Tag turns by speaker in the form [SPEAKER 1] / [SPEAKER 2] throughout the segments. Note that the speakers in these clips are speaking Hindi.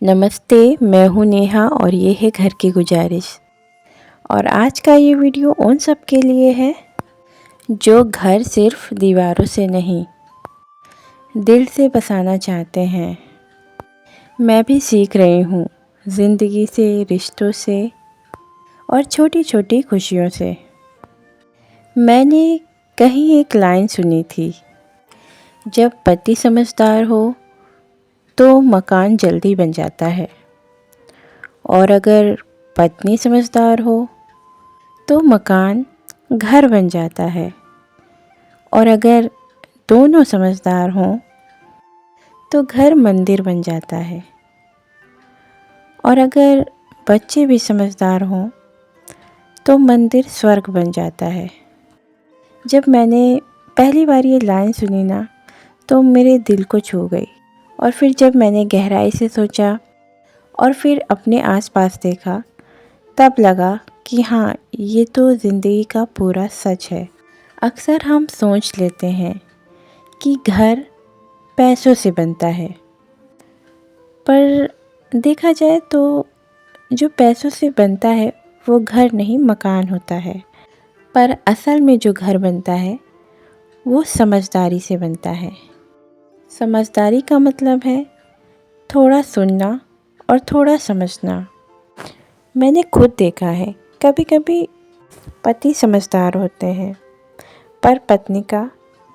[SPEAKER 1] नमस्ते, मैं हूँ नेहा और ये है घर की गुजारिश। और आज का ये वीडियो उन सब के लिए है जो घर सिर्फ दीवारों से नहीं, दिल से बसाना चाहते हैं। मैं भी सीख रही हूँ ज़िंदगी से, रिश्तों से और छोटी छोटी खुशियों से। मैंने कहीं एक लाइन सुनी थी, जब पति समझदार हो तो मकान जल्दी बन जाता है, और अगर पत्नी समझदार हो तो मकान घर बन जाता है। और अगर दोनों समझदार हों तो घर मंदिर बन जाता है। और अगर बच्चे भी समझदार हों तो मंदिर स्वर्ग बन जाता है। जब मैंने पहली बार ये लाइन सुनी ना, तो मेरे दिल को छू गई। और फिर जब मैंने गहराई से सोचा और फिर अपने आसपास देखा, तब लगा कि हाँ, ये तो ज़िंदगी का पूरा सच है। अक्सर हम सोच लेते हैं कि घर पैसों से बनता है, पर देखा जाए तो जो पैसों से बनता है वो घर नहीं, मकान होता है। पर असल में जो घर बनता है वो समझदारी से बनता है। समझदारी का मतलब है थोड़ा सुनना और थोड़ा समझना। मैंने खुद देखा है, कभी कभी पति समझदार होते हैं पर पत्नी का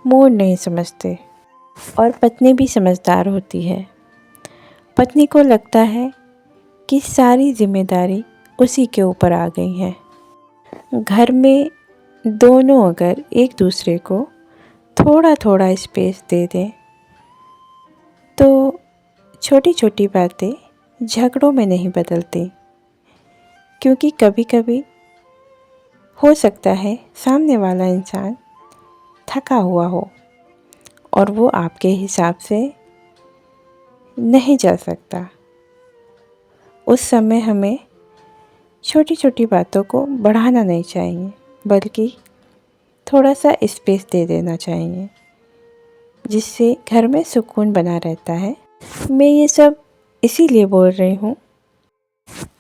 [SPEAKER 1] मूड नहीं समझते। और पत्नी भी समझदार होती है। पत्नी को लगता है कि सारी जिम्मेदारी उसी के ऊपर आ गई है। घर में दोनों अगर एक दूसरे को थोड़ा थोड़ा स्पेस दे दें तो छोटी छोटी बातें झगड़ों में नहीं बदलती। क्योंकि कभी कभी हो सकता है सामने वाला इंसान थका हुआ हो और वो आपके हिसाब से नहीं चल सकता। उस समय हमें छोटी छोटी बातों को बढ़ाना नहीं चाहिए, बल्कि थोड़ा सा स्पेस दे देना चाहिए, जिससे घर में सुकून बना रहता है। मैं ये सब इसीलिए बोल रही हूँ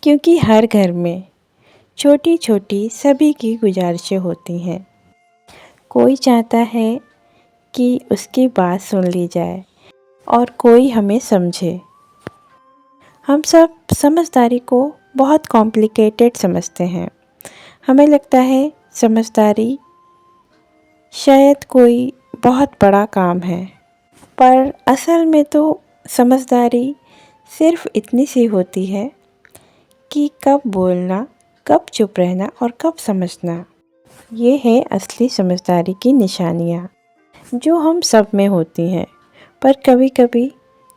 [SPEAKER 1] क्योंकि हर घर में छोटी छोटी सभी की गुजारिशें होती हैं। कोई चाहता है कि उसकी बात सुन ली जाए और कोई हमें समझे। हम सब समझदारी को बहुत कॉम्प्लिकेटेड समझते हैं। हमें लगता है समझदारी शायद कोई बहुत बड़ा काम है, पर असल में तो समझदारी सिर्फ इतनी सी होती है कि कब बोलना, कब चुप रहना और कब समझना। ये है असली समझदारी की निशानियाँ, जो हम सब में होती हैं। पर कभी कभी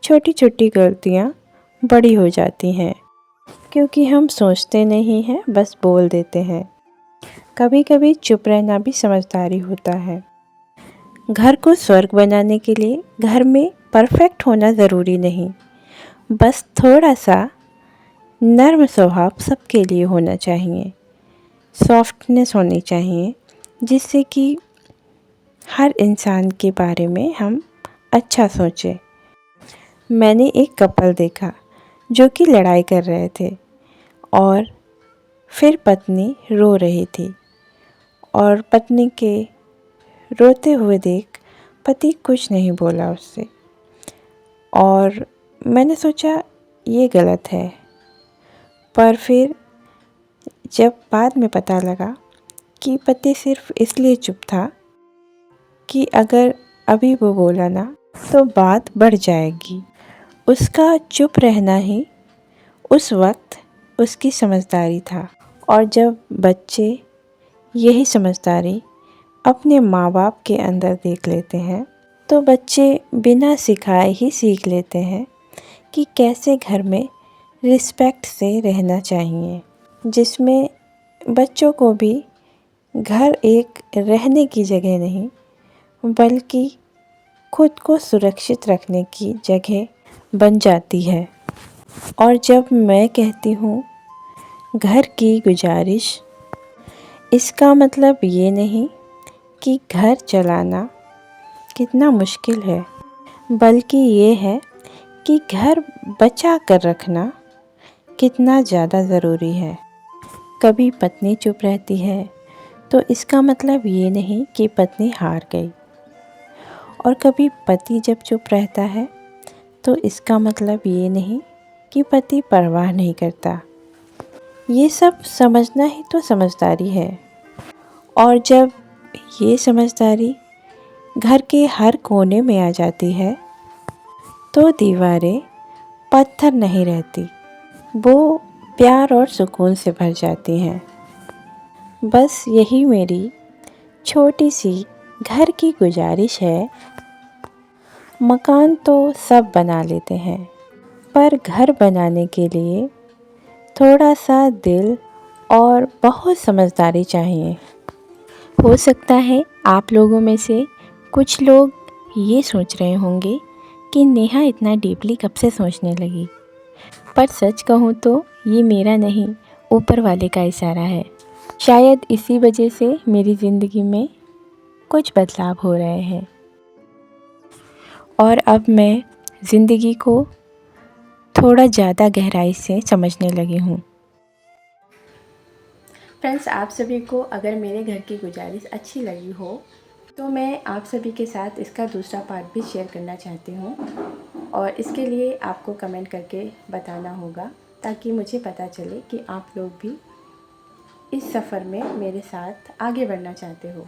[SPEAKER 1] छोटी छोटी गलतियाँ बड़ी हो जाती हैं, क्योंकि हम सोचते नहीं हैं, बस बोल देते हैं। कभी कभी चुप रहना भी समझदारी होता है। घर को स्वर्ग बनाने के लिए घर में परफेक्ट होना ज़रूरी नहीं, बस थोड़ा सा नर्म स्वभाव सबके लिए होना चाहिए। सॉफ्टनेस होनी चाहिए, जिससे कि हर इंसान के बारे में हम अच्छा सोचें। मैंने एक कपल देखा जो कि लड़ाई कर रहे थे और फिर पत्नी रो रही थी, और पत्नी के रोते हुए देख पति कुछ नहीं बोला उससे। और मैंने सोचा ये गलत है, पर फिर जब बाद में पता लगा कि पति सिर्फ इसलिए चुप था कि अगर अभी वो बोला ना तो बात बढ़ जाएगी। उसका चुप रहना ही उस वक्त उसकी समझदारी था। और जब बच्चे यही समझदारी अपने माँ बाप के अंदर देख लेते हैं तो बच्चे बिना सिखाए ही सीख लेते हैं कि कैसे घर में रिस्पेक्ट से रहना चाहिए, जिसमें बच्चों को भी घर एक रहने की जगह नहीं, बल्कि खुद को सुरक्षित रखने की जगह बन जाती है। और जब मैं कहती हूँ घर की गुजारिश, इसका मतलब ये नहीं कि घर चलाना कितना मुश्किल है, बल्कि ये है कि घर बचा कर रखना कितना ज़्यादा ज़रूरी है। कभी पत्नी चुप रहती है तो इसका मतलब ये नहीं कि पत्नी हार गई, और कभी पति जब चुप रहता है तो इसका मतलब ये नहीं कि पति परवाह नहीं करता। ये सब समझना ही तो समझदारी है। और जब ये समझदारी घर के हर कोने में आ जाती है तो दीवारें पत्थर नहीं रहती, वो प्यार और सुकून से भर जाती हैं। बस यही मेरी छोटी सी घर की गुजारिश है। मकान तो सब बना लेते हैं, पर घर बनाने के लिए थोड़ा सा दिल और बहुत समझदारी चाहिए। हो सकता है आप लोगों में से कुछ लोग ये सोच रहे होंगे कि नेहा इतना डीपली कब से सोचने लगी, पर सच कहूँ तो ये मेरा नहीं, ऊपर वाले का इशारा है। शायद इसी वजह से मेरी ज़िंदगी में कुछ बदलाव हो रहे हैं और अब मैं ज़िंदगी को थोड़ा ज़्यादा गहराई से समझने लगी हूँ। फ्रेंड्स, आप सभी को अगर मेरे घर की गुजारिश अच्छी लगी हो तो मैं आप सभी के साथ इसका दूसरा पार्ट भी शेयर करना चाहती हूँ, और इसके लिए आपको कमेंट करके बताना होगा ताकि मुझे पता चले कि आप लोग भी इस सफ़र में मेरे साथ आगे बढ़ना चाहते हो।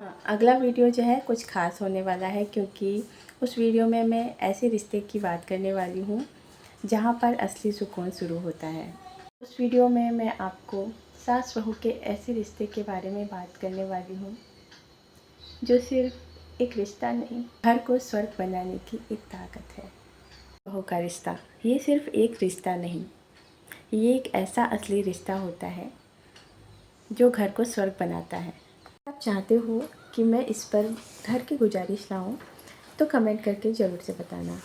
[SPEAKER 1] हाँ, अगला वीडियो जो है कुछ ख़ास होने वाला है, क्योंकि उस वीडियो में मैं ऐसे रिश्ते की बात करने वाली हूँ जहाँ पर असली सुकून शुरू होता है। उस वीडियो में मैं आपको सास बहू के ऐसे रिश्ते के बारे में बात करने वाली हूँ जो सिर्फ एक रिश्ता नहीं, घर को स्वर्ग बनाने की एक ताकत है। बहू का रिश्ता ये सिर्फ एक रिश्ता नहीं, ये एक ऐसा असली रिश्ता होता है जो घर को स्वर्ग बनाता है। आप चाहते हो कि मैं इस पर घर की गुजारिश लाऊं तो कमेंट करके ज़रूर से बताना।